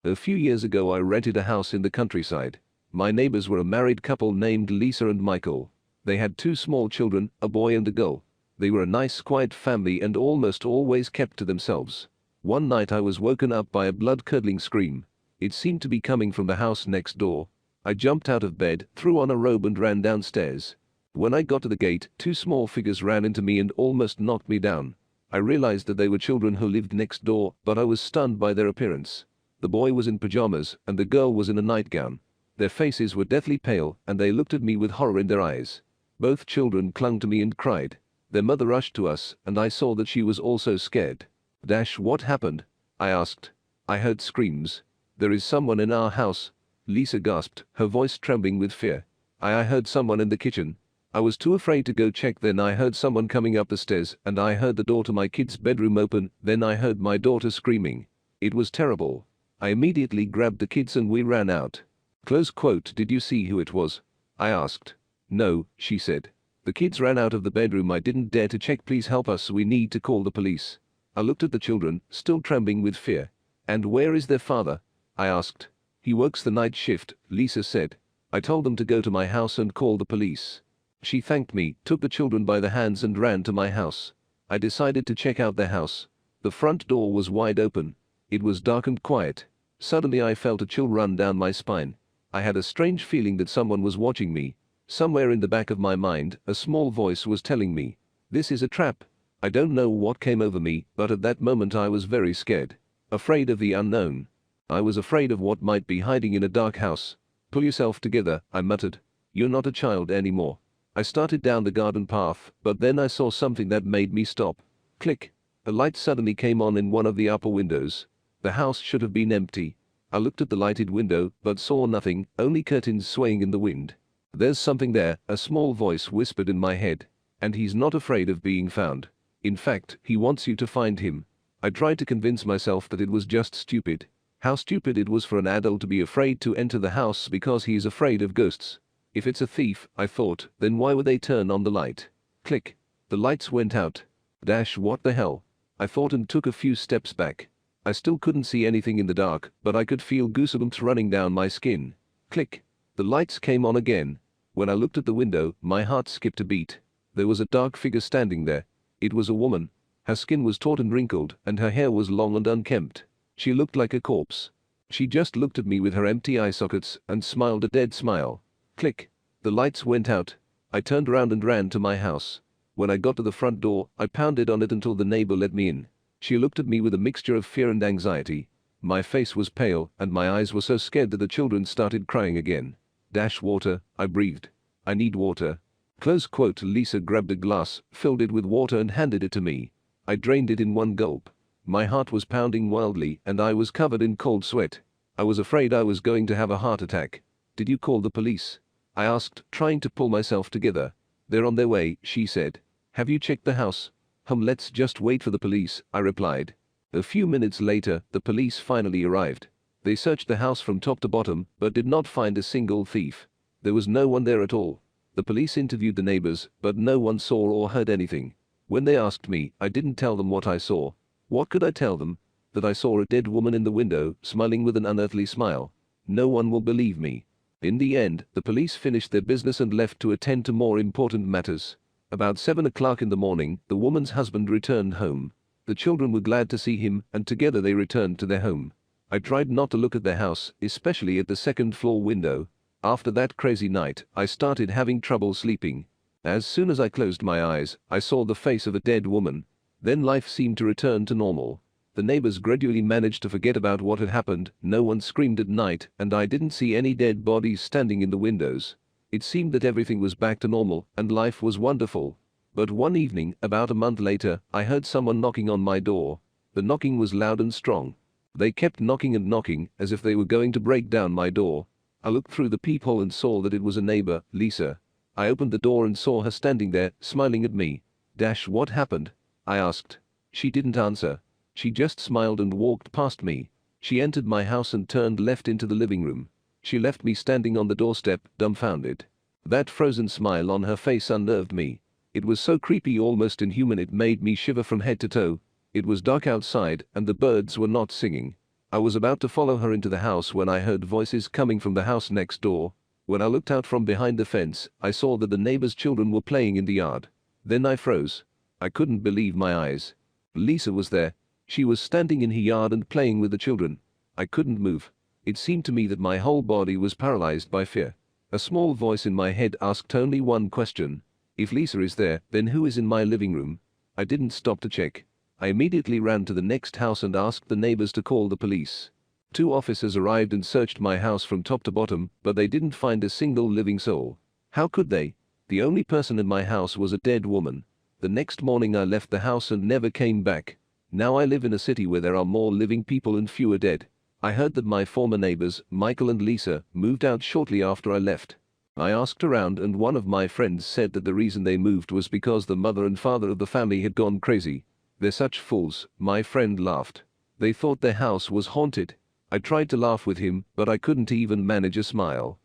A few years ago I rented a house in the countryside. My neighbors were a married couple named Lisa and Michael. They had 2 small children, a boy and a girl. They were a nice quiet family and almost always kept to themselves. One night I was woken up by a blood-curdling scream. It seemed to be coming from the house next door. I jumped out of bed, threw on a robe and ran downstairs. When I got to the gate, 2 small figures ran into me and almost knocked me down. I realized that they were children who lived next door, but I was stunned by their appearance. The boy was in pajamas and the girl was in a nightgown. Their faces were deathly pale and they looked at me with horror in their eyes. Both children clung to me and cried. Their mother rushed to us and I saw that she was also scared. What happened? I asked. I heard screams. There is someone in our house, Lisa gasped, her voice trembling with fear. I heard someone in the kitchen. I was too afraid to go check. Then I heard someone coming up the stairs and I heard the door to my kid's bedroom open. Then I heard my daughter screaming. It was terrible. I immediately grabbed the kids and we ran out. Close quote. Did you see who it was? I asked. No, she said. The kids ran out of the bedroom. I didn't dare to check. Please help us. We need to call the police. I looked at the children, still trembling with fear. And where is their father? I asked. He works the night shift, Lisa said. I told them to go to my house and call the police. She thanked me, took the children by the hands and ran to my house. I decided to check out their house. The front door was wide open. It was dark and quiet. Suddenly I felt a chill run down my spine. I had a strange feeling that someone was watching me. Somewhere in the back of my mind, a small voice was telling me, "This is a trap." I don't know what came over me, but at that moment I was very scared. Afraid of the unknown. I was afraid of what might be hiding in a dark house. Pull yourself together, I muttered. You're not a child anymore. I started down the garden path, but then I saw something that made me stop. Click. A light suddenly came on in one of the upper windows. The house should have been empty. I looked at the lighted window, but saw nothing, only curtains swaying in the wind. There's something there, a small voice whispered in my head. And he's not afraid of being found. In fact, he wants you to find him. I tried to convince myself that it was just stupid. How stupid it was for an adult to be afraid to enter the house because he is afraid of ghosts. If it's a thief, I thought, then why would they turn on the light? Click. The lights went out. What the hell? I thought and took a few steps back. I still couldn't see anything in the dark, but I could feel goosebumps running down my skin. Click. The lights came on again. When I looked at the window, my heart skipped a beat. There was a dark figure standing there. It was a woman. Her skin was taut and wrinkled, and her hair was long and unkempt. She looked like a corpse. She just looked at me with her empty eye sockets and smiled a dead smile. Click. The lights went out. I turned around and ran to my house. When I got to the front door, I pounded on it until the neighbor let me in. She looked at me with a mixture of fear and anxiety. My face was pale, and my eyes were so scared that the children started crying again. Water, I breathed. I need water. Close quote. Lisa grabbed a glass, filled it with water and handed it to me. I drained it in one gulp. My heart was pounding wildly and I was covered in cold sweat. I was afraid I was going to have a heart attack. Did you call the police? I asked, trying to pull myself together. They're on their way, she said. Have you checked the house? Let's just wait for the police, I replied. A few minutes later, the police finally arrived. They searched the house from top to bottom, but did not find a single thief. There was no one there at all. The police interviewed the neighbors, but no one saw or heard anything. When they asked me, I didn't tell them what I saw. What could I tell them? That I saw a dead woman in the window, smiling with an unearthly smile. No one will believe me. In the end, the police finished their business and left to attend to more important matters. About 7 o'clock in the morning, the woman's husband returned home. The children were glad to see him, and together they returned to their home. I tried not to look at their house, especially at the second-floor window. After that crazy night, I started having trouble sleeping. As soon as I closed my eyes, I saw the face of a dead woman. Then life seemed to return to normal. The neighbors gradually managed to forget about what had happened, no one screamed at night, and I didn't see any dead bodies standing in the windows. It seemed that everything was back to normal, and life was wonderful. But one evening, about a month later, I heard someone knocking on my door. The knocking was loud and strong. They kept knocking and knocking, as if they were going to break down my door. I looked through the peephole and saw that it was a neighbor, Lisa. I opened the door and saw her standing there, smiling at me. What happened? I asked. She didn't answer. She just smiled and walked past me. She entered my house and turned left into the living room. She left me standing on the doorstep, dumbfounded. That frozen smile on her face unnerved me. It was so creepy, almost inhuman, it made me shiver from head to toe. It was dark outside, and the birds were not singing. I I was about to follow her into the house when I heard voices coming from the house next door. When I looked out from behind the fence, I saw that the neighbor's children were playing in the yard. Then I froze. I couldn't believe my eyes. Lisa was there. She was standing in her yard and playing with the children. I couldn't move. It seemed to me that my whole body was paralyzed by fear. A small voice in my head asked only one question. If Lisa is there, then who is in my living room? I didn't stop to check. I immediately ran to the next house and asked the neighbors to call the police. 2 officers arrived and searched my house from top to bottom, but they didn't find a single living soul. How could they? The only person in my house was a dead woman. The next morning I left the house and never came back. Now I live in a city where there are more living people and fewer dead. I heard that my former neighbors, Michael and Lisa, moved out shortly after I left. I asked around and one of my friends said that the reason they moved was because the mother and father of the family had gone crazy. They're such fools, my friend laughed. They thought their house was haunted. I tried to laugh with him, but I couldn't even manage a smile.